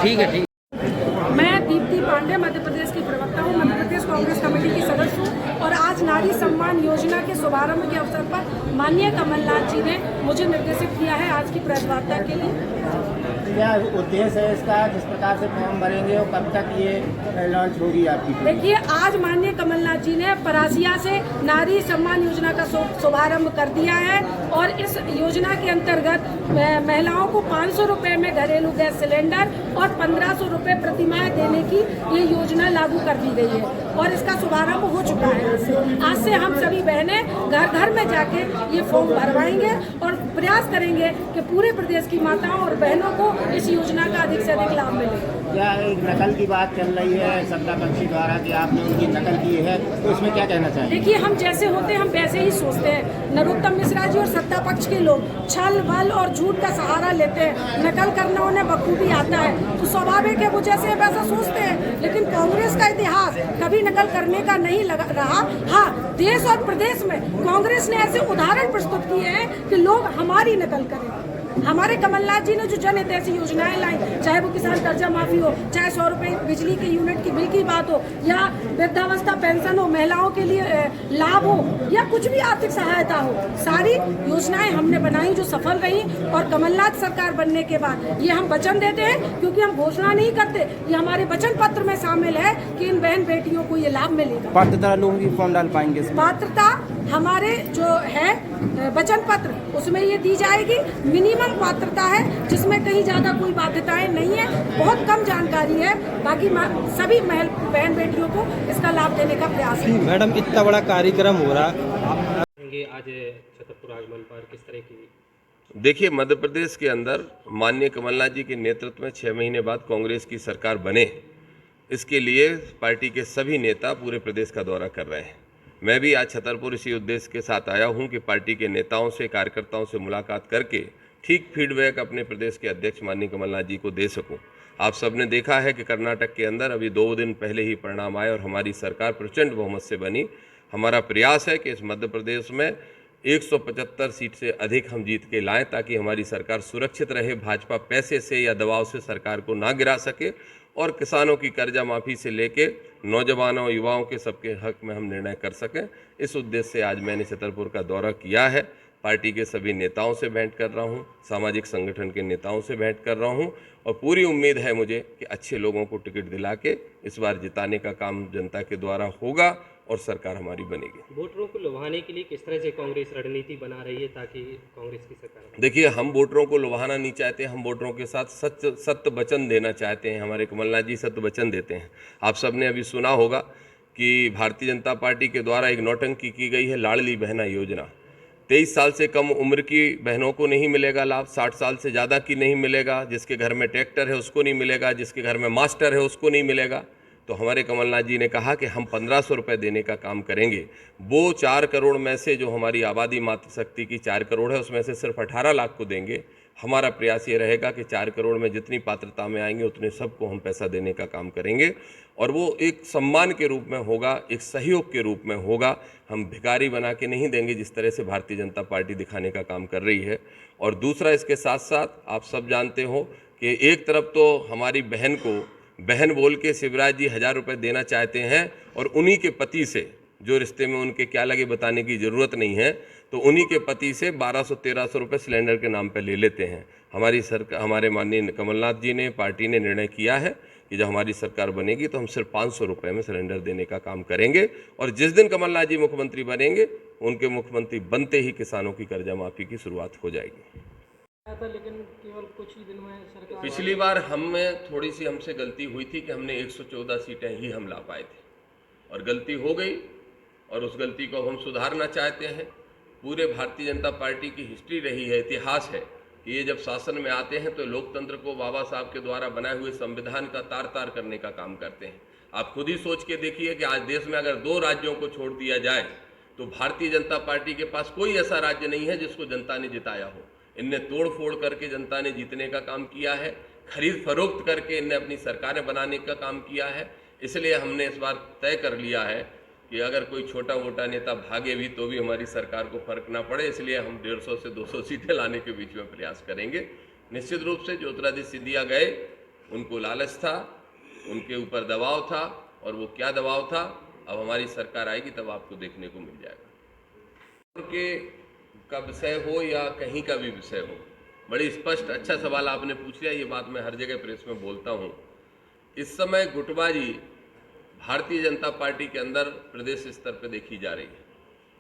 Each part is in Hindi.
ठीक है। मैं दीप्ति पांडे मध्य प्रदेश की प्रवक्ता हूँ, मध्य प्रदेश कांग्रेस कमेटी की सदस्य हूँ और आज नारी सम्मान योजना के शुभारंभ के अवसर पर माननीय कमलनाथ जी ने मुझे निर्देशित किया है आज की प्रेस वार्ता के लिए। क्या उद्देश्य है इसका, किस प्रकार से फॉर्म भरेंगे और कब तक ये लॉन्च होगी आपकी? देखिए, आज माननीय कमलनाथ जी ने परासिया से नारी सम्मान योजना का शुभारंभ कर दिया है और इस योजना के अंतर्गत महिलाओं को 500 रुपये में घरेलू गैस सिलेंडर और 1500 रुपये प्रतिमाह देने की ये योजना लागू कर दी गई है और इसका शुभारंभ हो चुका है। आज से हम सभी बहनें घर घर में जाके ये फॉर्म भरवाएंगे और प्रयास करेंगे कि पूरे प्रदेश की माताओं और बहनों को इस योजना का अधिक से अधिक लाभ मिले। क्या एक नकल की बात चल रही है सत्ता पक्षी द्वारा कि आपने उनकी नकल की है, तो इसमें क्या कहना चाहिए? देखिए, हम जैसे होते हैं हम वैसे ही सोचते हैं। नरोत्तम मिश्रा जी और सत्ता पक्ष के लोग छल बल और झूठ का सहारा लेते हैं, नकल करना उन्हें बखूबी आता है, तो स्वाभाविक है वो जैसे वैसा सोचते हैं। लेकिन कांग्रेस का इतिहास कभी नकल करने का नहीं रहा। हाँ, देश और प्रदेश में कांग्रेस ने ऐसे उदाहरण प्रस्तुत किए हैं कि लोग हमारी नकल करें। हमारे कमलनाथ जी ने जो जनहितैषी योजनाएं लाई, चाहे वो किसान कर्जा माफी हो, चाहे 100 रुपये बिजली के यूनिट की बिल की बात हो, या वृद्धावस्था पेंशन हो, महिलाओं के लिए लाभ हो, या कुछ भी आर्थिक सहायता हो, सारी योजनाएं हमने बनाई जो सफल रही। और कमलनाथ सरकार बनने के बाद ये हम वचन देते हैं, क्योंकि हम घोषणा नहीं करते, ये हमारे वचन पत्र में शामिल है कि इन बहन बेटियों को ये लाभ मिलेगा। पात्रता लोगों की फॉर्म डाल पाएंगे? पात्रता हमारे जो है वचन पत्र उसमें ये दी जाएगी। मिनिमम पात्रता है जिसमें कहीं ज्यादा कोई बाध्यताएं नहीं है, बहुत कम जानकारी है। बाकी सभी बहन बेटियों को इसका लाभ देने का प्रयास है। मैडम, इतना बड़ा कार्यक्रम हो रहा आज छतरपुर आगमन पर किस तरह की? देखिए, मध्य प्रदेश के अंदर माननीय कमलनाथ जी के नेतृत्व में 6 महीने बाद कांग्रेस की सरकार बने, इसके लिए पार्टी के सभी नेता पूरे प्रदेश का दौरा कर रहे हैं। मैं भी आज छतरपुर इसी उद्देश्य के साथ आया हूं कि पार्टी के नेताओं से, कार्यकर्ताओं से मुलाकात करके ठीक फीडबैक अपने प्रदेश के अध्यक्ष माननीय कमलनाथ जी को दे सकूं। आप सबने देखा है कि कर्नाटक के अंदर अभी 2 दिन पहले ही परिणाम आए और हमारी सरकार प्रचंड बहुमत से बनी। हमारा प्रयास है कि इस मध्य प्रदेश में 175 सीट से अधिक हम जीत के लाएं, ताकि हमारी सरकार सुरक्षित रहे, भाजपा पैसे से या दबाव से सरकार को ना गिरा सके और किसानों की कर्जा माफ़ी से लेके नौजवानों, युवाओं के सबके हक में हम निर्णय कर सकें। इस उद्देश्य से आज मैंने छतरपुर का दौरा किया है। पार्टी के सभी नेताओं से भेंट कर रहा हूं, सामाजिक संगठन के नेताओं से भेंट कर रहा हूं और पूरी उम्मीद है मुझे कि अच्छे लोगों को टिकट दिला के इस बार जिताने का काम जनता के द्वारा होगा और सरकार हमारी बनेगी। वोटरों को लुभाने के लिए किस तरह से कांग्रेस रणनीति बना रही है ताकि कांग्रेस की सरकार? देखिए, हम वोटरों को लुभाना नहीं चाहते, हम वोटरों के साथ सत्य वचन देना चाहते हैं। हमारे कमलनाथ जी सत्य वचन देते हैं। आप सबने अभी सुना होगा कि भारतीय जनता पार्टी के द्वारा एक नौटंकी की गई है, लाडली बहना योजना। 23 साल से कम उम्र की बहनों को नहीं मिलेगा लाभ, 60 साल से ज़्यादा की नहीं मिलेगा, जिसके घर में ट्रैक्टर है उसको नहीं मिलेगा, जिसके घर में मास्टर है उसको नहीं मिलेगा। तो हमारे कमलनाथ जी ने कहा कि हम 1500 रुपये देने का काम करेंगे। वो 4 करोड़ में से जो हमारी आबादी मातृशक्ति की 4 करोड़ है, उसमें से सिर्फ 18 लाख को देंगे। हमारा प्रयास ये रहेगा कि 4 करोड़ में जितनी पात्रता में आएंगे उतने सबको हम पैसा देने का काम करेंगे और वो एक सम्मान के रूप में होगा, एक सहयोग के रूप में होगा। हम भिखारी बना के नहीं देंगे जिस तरह से भारतीय जनता पार्टी दिखाने का काम कर रही है। और दूसरा, इसके साथ साथ आप सब जानते हो कि एक तरफ तो हमारी बहन को बहन बोल के शिवराज जी 1000 रुपये देना चाहते हैं और उन्हीं के पति से, जो रिश्ते में उनके क्या लगे बताने की ज़रूरत नहीं है, तो उन्हीं के पति से 1200-1300 रुपये सिलेंडर के नाम पर ले लेते हैं। हमारी सरकार, हमारे माननीय कमलनाथ जी ने, पार्टी ने निर्णय किया है कि जब हमारी सरकार बनेगी तो हम सिर्फ 500 रुपये में सिलेंडर देने का काम करेंगे और जिस दिन कमलनाथ जी मुख्यमंत्री बनेंगे, उनके मुख्यमंत्री बनते ही किसानों की कर्जा माफ़ी की शुरुआत हो जाएगी। लेकिन केवल कुछ ही दिन में सरकार, पिछली बार हमें थोड़ी सी हमसे गलती हुई थी कि हमने 114 सीटें ही हम ला पाए थे और गलती हो गई और उस गलती को हम सुधारना चाहते हैं। पूरे भारतीय जनता पार्टी की हिस्ट्री रही है, इतिहास है कि ये जब शासन में आते हैं तो लोकतंत्र को बाबा साहब के द्वारा बनाए हुए संविधान का तार तार करने का काम करते हैं। आप खुद ही सोच के देखिए कि आज देश में अगर 2 राज्यों को छोड़ दिया जाए तो भारतीय जनता पार्टी के पास कोई ऐसा राज्य नहीं है जिसको जनता ने जिताया हो। इनने तोड़ फोड़ करके जनता ने जीतने का काम किया है, खरीद फरोख्त करके इनने अपनी सरकारें बनाने का काम किया है। इसलिए हमने इस बार तय कर लिया है कि अगर कोई छोटा मोटा नेता भागे भी तो भी हमारी सरकार को फर्क ना पड़े, इसलिए हम 150 से 200 सीटें लाने के बीच में प्रयास करेंगे। निश्चित रूप से ज्योतिरादित्य सिंधिया गए उनको लालच था, उनके ऊपर दबाव था, और वो क्या दबाव था अब हमारी सरकार आएगी तब आपको देखने को मिल जाएगा। के का विषय हो या कहीं का भी विषय हो, बड़ी स्पष्ट अच्छा सवाल आपने पूछ लिया। ये बात मैं हर जगह प्रेस में बोलता हूँ। इस समय गुटबाजी भारतीय जनता पार्टी के अंदर प्रदेश स्तर पर देखी जा रही है,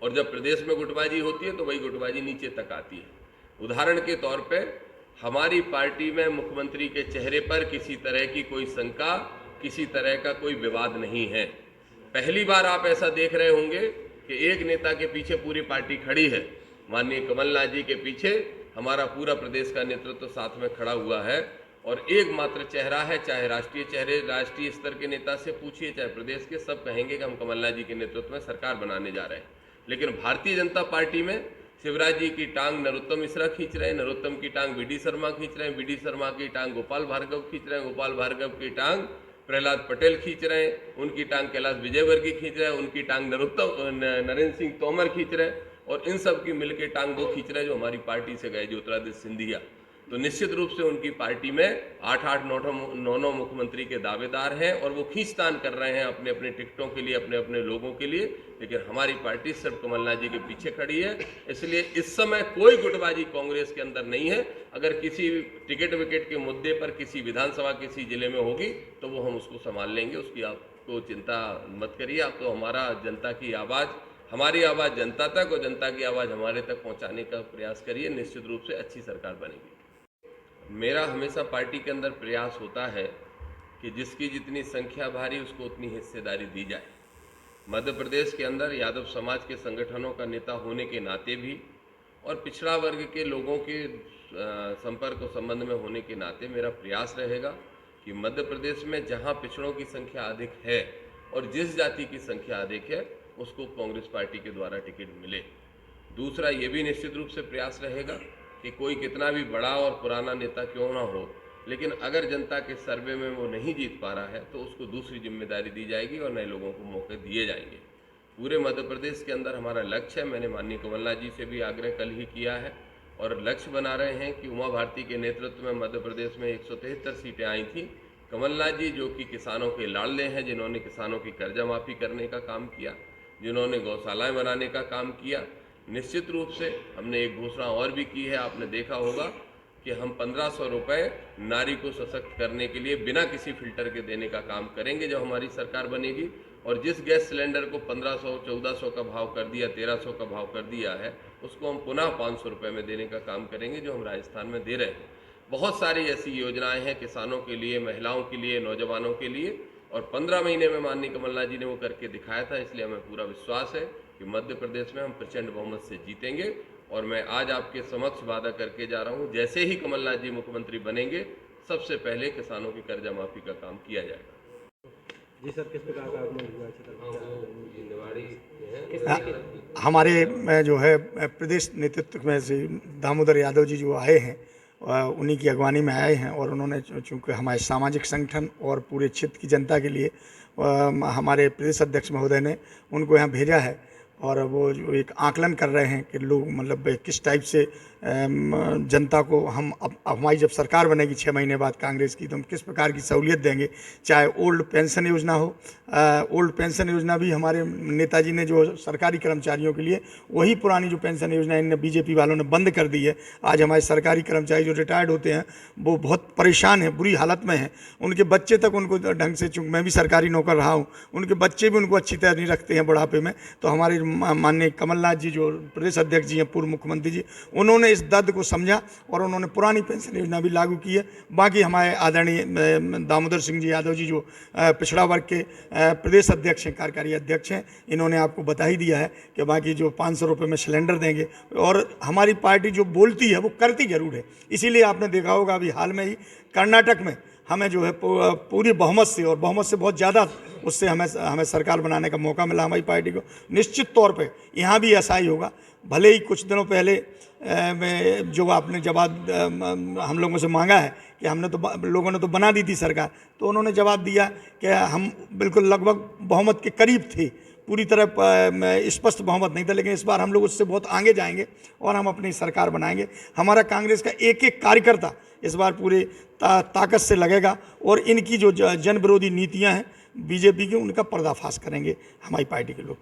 और जब प्रदेश में गुटबाजी होती है तो वही गुटबाजी नीचे तक आती है। उदाहरण के तौर पे हमारी पार्टी में मुख्यमंत्री के चेहरे पर किसी तरह की कोई शंका, किसी तरह का कोई विवाद नहीं है। पहली बार आप ऐसा देख रहे होंगे कि एक नेता के पीछे पूरी पार्टी खड़ी है। माननीय कमलनाथ जी के पीछे हमारा पूरा प्रदेश का नेतृत्व साथ में खड़ा हुआ है, और एकमात्र चेहरा है। चाहे राष्ट्रीय स्तर के नेता से पूछिए, चाहे प्रदेश के, सब कहेंगे कि हम कमलनाथ जी के नेतृत्व में सरकार बनाने जा रहे हैं। लेकिन भारतीय जनता पार्टी में शिवराज जी की टांग नरोत्तम मिश्रा खींच रहे हैं, नरोत्तम की टांग वी डी शर्मा खींच रहे हैं, वी डी शर्मा की टांग गोपाल भार्गव खींच रहे हैं, गोपाल भार्गव की टांग प्रहलाद पटेल खींच रहे हैं, उनकी टांग कैलाश विजयवर्गीय खींच रहे हैं, उनकी टांग नरेंद्र सिंह तोमर खींच रहे हैं, और इन सब की मिलकर टांग वो खींच रहे हैं जो हमारी पार्टी से गए, ज्योतिरादित्य सिंधिया। तो निश्चित रूप से उनकी पार्टी में 8-9 मुख्यमंत्री के दावेदार हैं, और वो खींचतान कर रहे हैं अपने अपने टिकटों के लिए, अपने अपने लोगों के लिए। लेकिन हमारी पार्टी सिर्फ कमलनाथ जी के पीछे खड़ी है। इसलिए इस समय कोई गुटबाजी कांग्रेस के अंदर नहीं है। अगर किसी टिकट विकेट के मुद्दे पर किसी विधानसभा किसी जिले में होगी तो वो हम उसको संभाल लेंगे, उसकी आपको चिंता मत करिए। आप तो हमारा जनता की आवाज़, हमारी आवाज़ जनता तक और जनता की आवाज़ हमारे तक पहुंचाने का प्रयास करिए। निश्चित रूप से अच्छी सरकार बनेगी। मेरा हमेशा पार्टी के अंदर प्रयास होता है कि जिसकी जितनी संख्या भारी उसको उतनी हिस्सेदारी दी जाए। मध्य प्रदेश के अंदर यादव समाज के संगठनों का नेता होने के नाते भी, और पिछड़ा वर्ग के लोगों के संपर्क और संबंध में होने के नाते मेरा प्रयास रहेगा कि मध्य प्रदेश में जहां पिछड़ों की संख्या अधिक है और जिस जाति की संख्या अधिक है उसको कांग्रेस पार्टी के द्वारा टिकट मिले। दूसरा ये भी निश्चित रूप से प्रयास रहेगा कि कोई कितना भी बड़ा और पुराना नेता क्यों ना हो, लेकिन अगर जनता के सर्वे में वो नहीं जीत पा रहा है तो उसको दूसरी जिम्मेदारी दी जाएगी और नए लोगों को मौके दिए जाएंगे। पूरे मध्य प्रदेश के अंदर हमारा लक्ष्य है, मैंने माननीय कमलनाथ जी से भी आग्रह कल ही किया है और लक्ष्य बना रहे हैं कि उमा भारती के नेतृत्व में मध्य प्रदेश में 173 सीटें आई थी। कमलनाथ जी जो कि किसानों के लाडले हैं, जिन्होंने किसानों की कर्जा माफ़ी करने का काम किया, जिन्होंने गौशालाएँ बनाने का काम किया, निश्चित रूप से हमने एक घोषणा और भी की है। आपने देखा होगा कि हम 1500 रुपये नारी को सशक्त करने के लिए बिना किसी फिल्टर के देने का काम करेंगे जब हमारी सरकार बनेगी। और जिस गैस सिलेंडर को 1500-1400 का भाव कर दिया, 1300 का भाव कर दिया है, उसको हम पुनः 500 रुपये में देने का काम करेंगे जो हम राजस्थान में दे रहे हैं। बहुत सारी ऐसी योजनाएं हैं किसानों के लिए, महिलाओं के लिए, नौजवानों के लिए, और 15 महीने में माननीय कमलनाथ जी ने वो करके दिखाया था। इसलिए हमें पूरा विश्वास है कि मध्य प्रदेश में हम प्रचंड बहुमत से जीतेंगे। और मैं आज आपके समक्ष वादा करके जा रहा हूं, जैसे ही कमलनाथ जी मुख्यमंत्री बनेंगे सबसे पहले किसानों की कर्जा माफी का काम किया जाएगा। जी सर, किस प्रकार का आगमन हुआ? हमारे जो है प्रदेश नेतृत्व में से दामोदर यादव जी जो आए हैं उन्हीं की अगवानी में आए हैं, और उन्होंने चूँकि हमारे सामाजिक संगठन और पूरे क्षेत्र की जनता के लिए हमारे प्रदेश अध्यक्ष महोदय ने उनको यहाँ भेजा है। और वो जो एक आकलन कर रहे हैं कि लोग मतलब किस टाइप से जनता को हम अब हमारी जब सरकार बनेगी 6 महीने बाद कांग्रेस की, तो हम किस प्रकार की सहूलियत देंगे। चाहे ओल्ड पेंशन योजना हो, ओल्ड पेंशन योजना भी हमारे नेताजी ने जो सरकारी कर्मचारियों के लिए, वही पुरानी जो पेंशन योजना इनने बीजेपी वालों ने बंद कर दी है। आज हमारे सरकारी कर्मचारी जो रिटायर्ड होते हैं वो बहुत परेशान हैं, बुरी हालत में हैं। उनके बच्चे तक उनको ढंग से, चूँकि मैं भी सरकारी नौकर रहा हूँ, उनके बच्चे भी उनको अच्छी तरह नहीं रखते हैं बुढ़ापे में। तो हमारे माननीय कमलनाथ जी जो प्रदेश अध्यक्ष जी हैं, पूर्व मुख्यमंत्री जी, उन्होंने इस दर्द को समझा और उन्होंने पुरानी पेंशन योजना भी लागू की है। बाकी हमारे आदरणीय दामोदर सिंह जी यादव जी जो पिछड़ा वर्ग के प्रदेश अध्यक्ष हैं, कार्यकारी अध्यक्ष हैं, इन्होंने आपको बता ही दिया है कि बाकी जो 500 रुपये में सिलेंडर देंगे। और हमारी पार्टी जो बोलती है वो करती जरूर है। इसीलिए आपने देखा होगा अभी हाल में ही कर्नाटक में हमें जो है पूरी बहुमत से, और बहुमत से बहुत ज़्यादा, उससे हमें सरकार बनाने का मौका मिला हमारी पार्टी को। निश्चित तौर पे यहाँ भी ऐसा ही होगा। भले ही कुछ दिनों पहले जो आपने जवाब हम लोगों से मांगा है कि हमने तो, लोगों ने तो बना दी थी सरकार, तो उन्होंने जवाब दिया कि हम बिल्कुल लगभग बहुमत के करीब थे, पूरी तरह स्पष्ट बहुमत नहीं था, लेकिन इस बार हम लोग उससे बहुत आगे जाएंगे और हम अपनी सरकार बनाएंगे। हमारा कांग्रेस का एक एक कार्यकर्ता इस बार पूरे ताकत से लगेगा और इनकी जो जन विरोधी नीतियां हैं बीजेपी की, उनका पर्दाफाश करेंगे हमारी पार्टी के लोग।